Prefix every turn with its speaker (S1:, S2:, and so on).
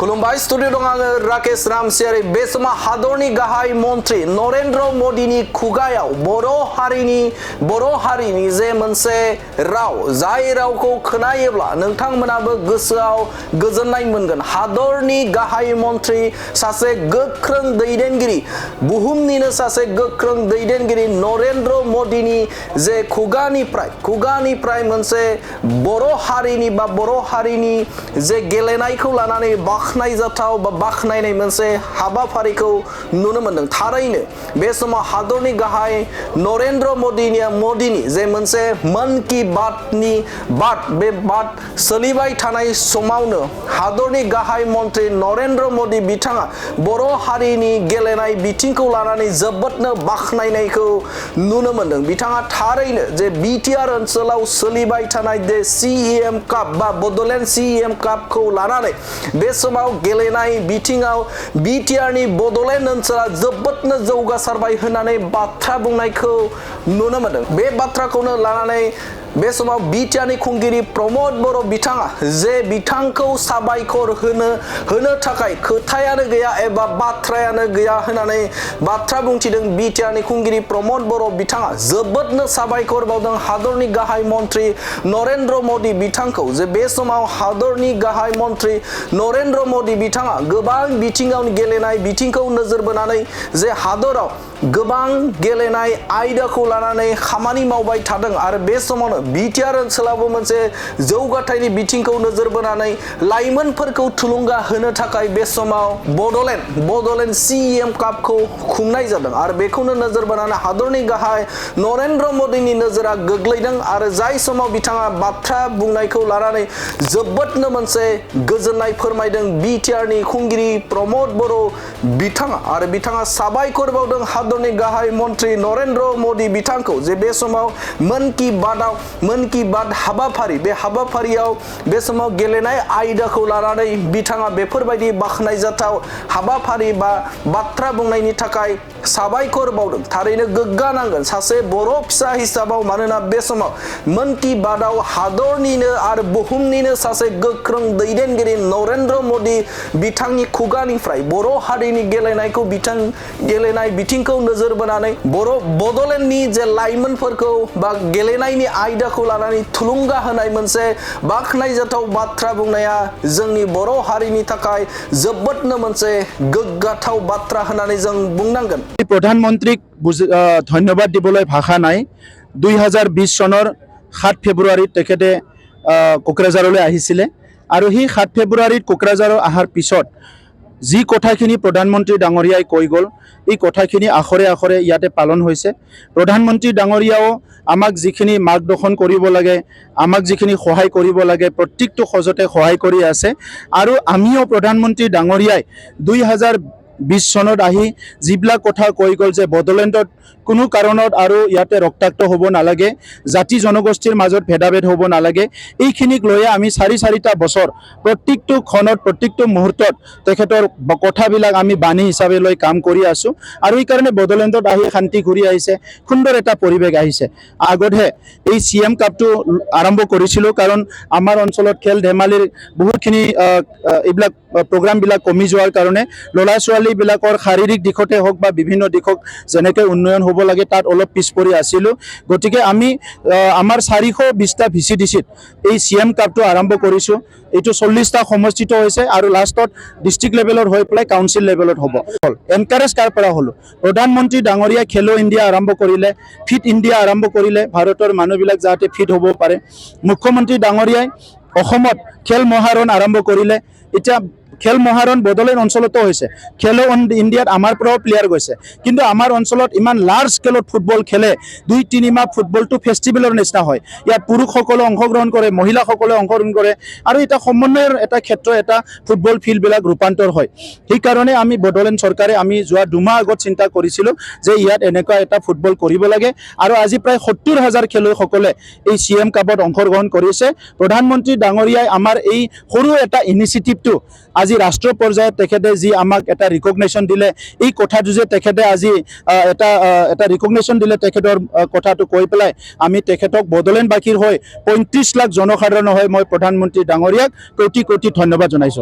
S1: खुलुमबाय स्टुडियो दं आङो राकेश रामसियारि बे समा हादरनि गाहाय मन्त्रि नरेन्द्र मोदीनि खुगायाव बर' हारिनि जे मोनसे राव जाय रावखौ खोनायोब्ला नोंथांमोनाबो गोसोआव गोजोननाय मोनगोन हादरनि गाहाय मन्त्रि सासे गोख्रों दैदेनगिरि बुहुमनिनो सासे गोख्रों दैदेनगिरि नरेन्द्र मोदीनि जे खुगानिफ्राय मोनसे बर' हारिनि जे गेलेनायखौ लानानै बाखनायजाथाव बा बाखनायनाय मोनसे हाबाफारिखौ नुनो मोनदों थारैनो बे समाव हादरनि गाहाय नरेन्द्र मोदीनि जे मोनसे मन की बात सोलिबाय थानाय समावनो हादरनि गाहाय मन्त्रि नरेन्द्र मोदी बिथाङा बर' हारिनि गेलेनाय बिथिंखौ लानानै जोबोदनो बाखनायनायखौ नुनो मोनदों बिथाङा थारैनो जे बिटिआर ओनसोलाव सोलिबाय थानाय जे सीएम काप बा बड'लेण्ड सीएम कापखौ लानानै बे समाव गेलेनाय बिथिङाव बिटिआरनि बड'लेण्ड ओनसोला जोबोदनो जौगासारबाय होननानै बाथ्रा बुंनायखौ नुनो मोनदों बे बाथ्राखौनो लानानै बे समाव बिटिआरनि खुंगिरि प्रमद बर' बिथाङा जे बिथांखौ साबायखर होनो थाखाय खोथायानो गैया एबा बाथ्रायानो गैया होननानै बाथ्रा बुंथिदों बिटिआरनि खुंगिरि प्रमद बर' बिथाङा जोबोदनो साबायखर बावदों हादरनि गाहाय मन्त्रि नरेन्द्र मोदी बिथांखौ जे बे समाव हादरनि गाहाय मन्त्रि नरेन्द्र मोदी बिथाङा गोबां बिथिङाव गेलेनाय बिथिंखौ नोजोर बोनानै जे हादराव गोबां गेलेनाय आयदाखौ लानानै खामानि मावबाय थादों आरो बे समावनो बिटिआर ओनसोलावबो मोनसे जौगाथायनि बिथिंखौ नोजोर बोनानै लाइमोनफोरखौ थुलुंगा होनो थाखाय बे समाव बड'लेण्ड सीएम कापखौ खुंनाय जादों आरो बेखौनो नोजोर बोनानै हादरनि गाहाय नरेन्द्र मोदीनि नोजोरा गोग्लैदों आरो जाय समाव बिथाङा बाथ्रा बुंनायखौ लानानै जोबोदनो मोनसे गोजोननाय फोरमायदों बिटिआरनि खुंगिरि प्रमद बर' बिथाङा आरो बिथाङा साबायखर बावदों हादरनि गाहाय मन्त्रि नरेन्द्र मोदी बिथांखौ जे बे समाव मन की बात हाबाफारि बे हाबाफारियाव बे समाव गेलेनाय आयदाखौ लानानै बिथाङा बेफोरबायदि बाखनायजाथाव हाबाफारि बा बाथ्रा बुंनायनि थाखाय साबायखर बावदों थारैनो गोग्गानांगोन सासे बर' फिसा हिसाबाव मानोना बे समाव मन की बातआव हादरनिनो आरो बुहुमनिनो सासे गोख्रों दैदेनगिरि नरेन्द्र मोदी बिथांनि खुगानिफ्राय बर' हारिनि गेलेनाय बिथिंखौ नोजोर बोनानै बड'लेण्डनि जे लाइमोनफोरखौ बा गेलेनायनि आयदाखौ लानानै थुलुंगा होनाय मोनसे बाखनायजाथाव बाथ्रा बुंनाया जोंनि बर' हारिनि थाखाय जोबोदनो मोनसे गोग्गाथाव बाथ्रा होननानै जों बुंनांगोन
S2: प्रधानमन्त्रीक धन्यवाद दिबोलै भाषा नाय 2020 सনৰ 7 फेब्रुवारीत तेखेते कोक्राझारলৈ আহিছিলে আৰু ही 7 फेब्रुवारीत कोक्राझार आहार पिছত जी कथाखिनि प्रधानमंत्री डांगरियाई কৈ গল এই কথাখিনি আখৰে আখৰে ইয়াতে পালন হৈছে প্ৰধানমন্ত্ৰী ডাঙৰীয়াও আমাক যিখিনি মাৰ্গদৰ্শন কৰিব লাগে আমাক যিখিনি সহায় কৰিব লাগে প্ৰত্যেকটো খজতে সহায় কৰি আছে আৰু আমিও প্ৰধানমন্ত্ৰী ডাঙৰীয়াই 2020 সনত আহি যিবিলাক কথা কৈ গল যে বডলেণ্ডত কোনো কাৰণত আৰু ইয়াতে ৰক্তাক্ত হ'ব নালাগে জাতি জনগোষ্ঠীৰ মাজত ভেদাভেদ হ'ব নালাগে এইখিনিক লৈ আমি চাৰিটা বছৰ প্ৰত্যেকটো ক্ষণত প্ৰত্যেকটো মুহূৰ্তত তেখেতৰ কথাবিলাক আমি বাণী হিচাপে লৈ কাম কৰি আছো আৰু এই কাৰণে বডলেণ্ডত আহি শান্তি ঘূৰি আহিছে সুন্দৰ এটা পৰিৱেশ আহিছে আগতে এই সিএম কাপটো আৰম্ভ কৰিছিল কাৰণ আমাৰ অঞ্চলত খেল ধেমালিৰ বহুতখিনি এইবিলাক প্ৰগ্ৰাম বিলাক কমি যোৱাৰ কাৰণে লৰা ছোৱালী বিলাকৰ শাৰীৰিক দিশতে হওক বা বিভিন্ন দিশক যেনেকৈ উন্নয়ন হ'ব লাগে তাত অলপ পিছ পৰি আছিল গতিকে আমি আমাৰ 420টা ভিচিডিচিত এই সিএম কাপটো আৰম্ভ কৰিছো এইটো 40টা সমষ্টিত হৈছে আৰু লাষ্টত ডিস্ট্ৰিক্ট লেভেলৰ হৈ পেলাই কাউন্সিল লেভেলত হ'ব এনকাৰেজ কাৰ পৰা হলো প্ৰধানমন্ত্ৰী ডাঙৰীয়া খেলো ইণ্ডিয়া আৰম্ভ কৰিলে ফিট ইণ্ডিয়া আৰম্ভ কৰিলে ভাৰতৰ মানুহবিলাক যাতে ফিট হ'ব পাৰে মুখ্যমন্ত্ৰী ডাঙৰীয়াই অসমত খেল মহাৰণ আৰম্ভ কৰিলে এটা খেল মহাৰণ বডলেণ্ড অঞ্চলতো হৈছে খেলো ইণ্ডিয়াত আমাৰ পৰাও প্লেয়াৰ গৈছে কিন্তু আমাৰ অঞ্চলত ইমান লাৰ্জ স্কেলত ফুটবল খেলে 2-3 মাহ ফুটবলটো ফেষ্টিভেলৰ নিচিনা হয় ইয়াত পুৰুষসকলে অংশগ্ৰহণ কৰে মহিলাসকলে অংশগ্ৰহণ কৰে আৰু এটা সমন্বয়ৰ এটা ক্ষেত্ৰ এটা ফুটবল ফিল্ডবিলাক ৰূপান্তৰ হয় সেই কাৰণে আমি বডলেণ্ড চৰকাৰে আমি যোৱা 2 মাহ আগত চিন্তা কৰিছিল যে ইয়াত এনেকুৱা এটা ফুটবল কৰিব লাগে আৰু আজি প্ৰায় 70,000 খেলুৱৈসকলে এই সিএম কাপত অংশগ্ৰহণ কৰিছে প্ৰধানমন্ত্ৰী ডাঙৰীয়াই আমাৰ এই সৰু এটা ইনিচিয়েটিভটো আজি ৰাষ্ট্ৰ পৰ্যায়ত তেখেতে যি আমাক এটা ৰিকগনিশ্যন দিলে এই কথাটো যে তেখেতে আজি এটা ৰিকগনিশ্যন দিলে তেখেতৰ কথাটো কৈ পেলাই আমি তেখেতক বডলেণ্ড বাকীৰ হৈ 35 লাখ জনসাধাৰণ হৈ মই প্ৰধানমন্ত্ৰী ডাঙৰীয়াক কোটি কোটি ধন্যবাদ জনাইছো।